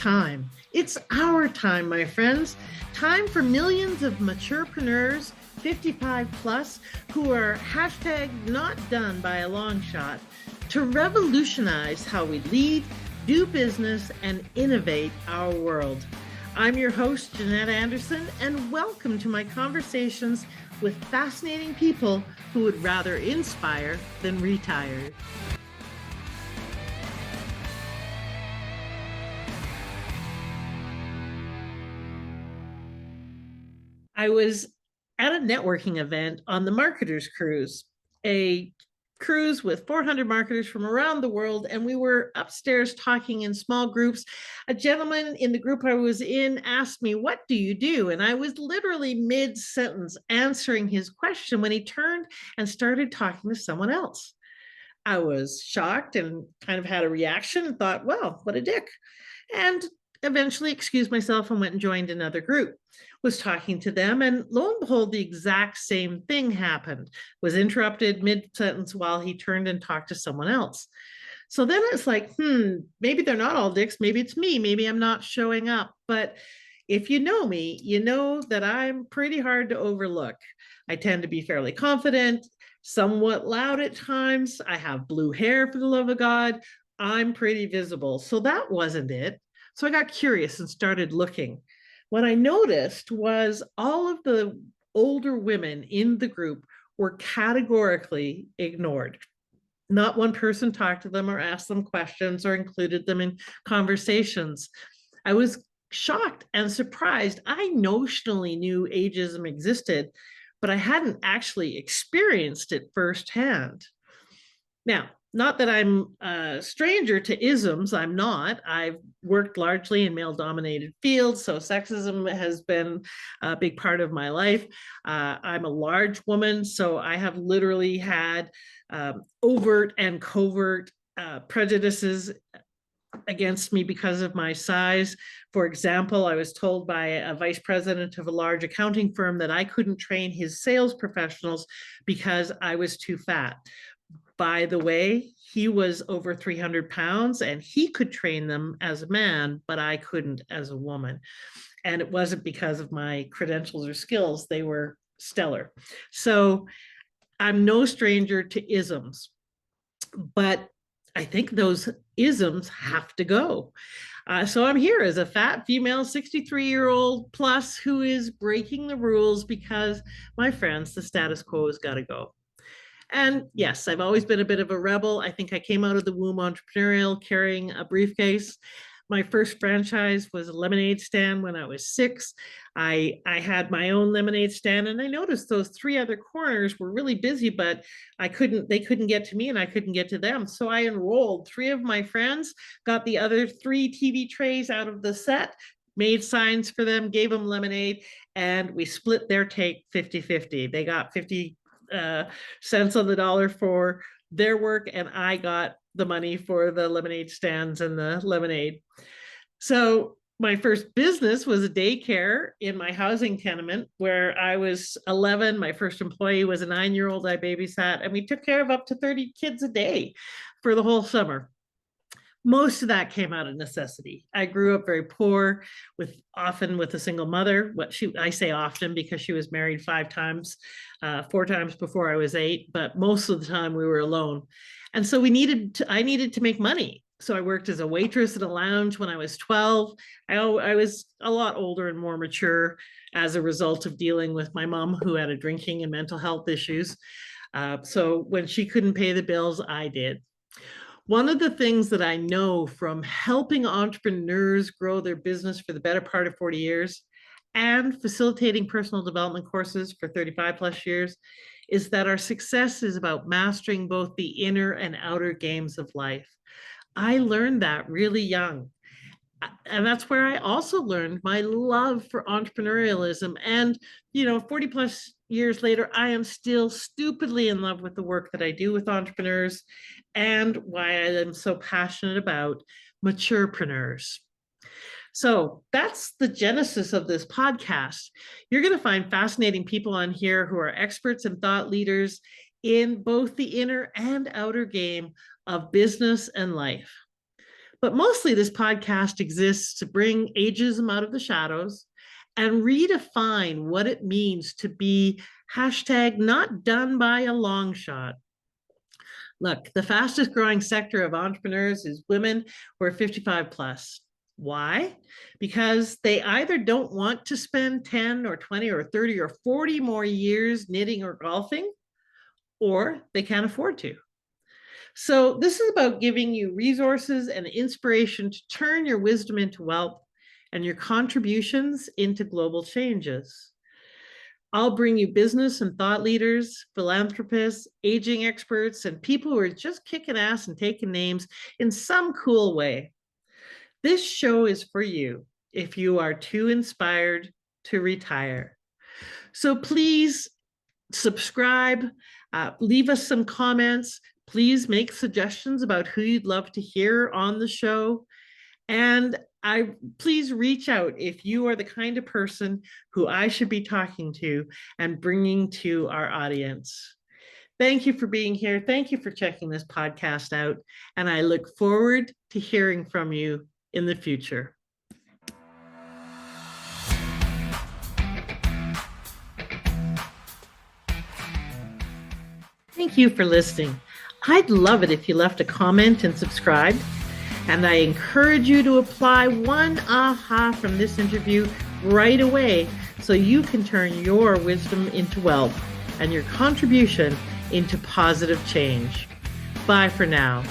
time. It's our time, my friends. Time for millions of maturepreneurs, 55 plus, who are hashtag not done by a long shot, to revolutionize how we lead, do business, and innovate our world. I'm your host, Jannette Anderson, and welcome to my conversations with fascinating people who would rather inspire than retire. I was at a networking event on the Marketers Cruise, a cruise with 400 marketers from around the world, and we were upstairs talking in small groups. A gentleman in the group I was in asked me, "What do you do?" And I was literally mid-sentence answering his question when he turned and started talking to someone else. I was shocked and kind of had a reaction and thought, well, what a dick. And eventually excused myself and went and joined another group. Was talking to them, and lo and behold, the exact same thing happened. Was interrupted mid-sentence while he turned and talked to someone else. So then it's like, maybe they're not all dicks. Maybe it's me. Maybe I'm not showing up. But if you know me, you know that I'm pretty hard to overlook. I tend to be fairly confident, somewhat loud at times. I have blue hair, for the love of God. I'm pretty visible. So that wasn't it. So I got curious and started looking. What I noticed was all of the older women in the group were categorically ignored. Not one person talked to them or asked them questions or included them in conversations. I was shocked and surprised. I notionally knew ageism existed, but I hadn't actually experienced it firsthand. Now, not that I'm a stranger to isms, I'm not. I've worked largely in male-dominated fields, so sexism has been a big part of my life. I'm a large woman, so I have literally had overt and covert prejudices against me because of my size. For example, I was told by a vice president of a large accounting firm that I couldn't train his sales professionals because I was too fat. By the way, he was over 300 pounds and he could train them as a man, but I couldn't as a woman. And it wasn't because of my credentials or skills. They were stellar. So I'm no stranger to isms, but I think those isms have to go. So I'm here as a fat female 63-year-old plus who is breaking the rules because, my friends, the status quo has got to go. And yes, I've always been a bit of a rebel. I think I came out of the womb entrepreneurial, carrying a briefcase. My first franchise was a lemonade stand when I was 6. I had my own lemonade stand, and I noticed those 3 other corners were really busy, but they couldn't get to me and I couldn't get to them. So I enrolled 3 of my friends, got the other 3 TV trays out of the set, made signs for them, gave them lemonade, and we split their take 50-50. They got 50 cents on the dollar for their work, and I got the money for the lemonade stands and the lemonade. So my first business was a daycare in my housing tenement where I was 11. My first employee was a 9-year-old I babysat, and we took care of up to 30 kids a day for the whole summer. Most of that came out of necessity. I grew up very poor, often with a single mother. I say often because she was married 5 times, 4 times before I was 8, but most of the time we were alone. And so I needed to make money. So I worked as a waitress in a lounge when I was 12. I was a lot older and more mature as a result of dealing with my mom, who had a drinking and mental health issues. So when she couldn't pay the bills, I did. One of the things that I know from helping entrepreneurs grow their business for the better part of 40 years and facilitating personal development courses for 35 plus years is that our success is about mastering both the inner and outer games of life. I learned that really young. And that's where I also learned my love for entrepreneurialism. And, 40 plus years later, I am still stupidly in love with the work that I do with entrepreneurs and why I am so passionate about maturepreneurs. So that's the genesis of this podcast. You're going to find fascinating people on here who are experts and thought leaders in both the inner and outer game of business and life. But mostly this podcast exists to bring ageism out of the shadows and redefine what it means to be hashtag not done by a long shot. Look, the fastest growing sector of entrepreneurs is women who are 55 plus. Why? Because they either don't want to spend 10 or 20 or 30 or 40 more years knitting or golfing, or they can't afford to. So this is about giving you resources and inspiration to turn your wisdom into wealth and your contributions into global changes. I'll bring you business and thought leaders, philanthropists, aging experts, and people who are just kicking ass and taking names in some cool way. This show is for you if you are too inspired to retire. So please subscribe, leave us some comments. Please make suggestions about who you'd love to hear on the show. And please reach out if you are the kind of person who I should be talking to and bringing to our audience. Thank you for being here. Thank you for checking this podcast out. And I look forward to hearing from you in the future. Thank you for listening. I'd love it if you left a comment and subscribed. And I encourage you to apply one aha from this interview right away so you can turn your wisdom into wealth and your contribution into positive change. Bye for now.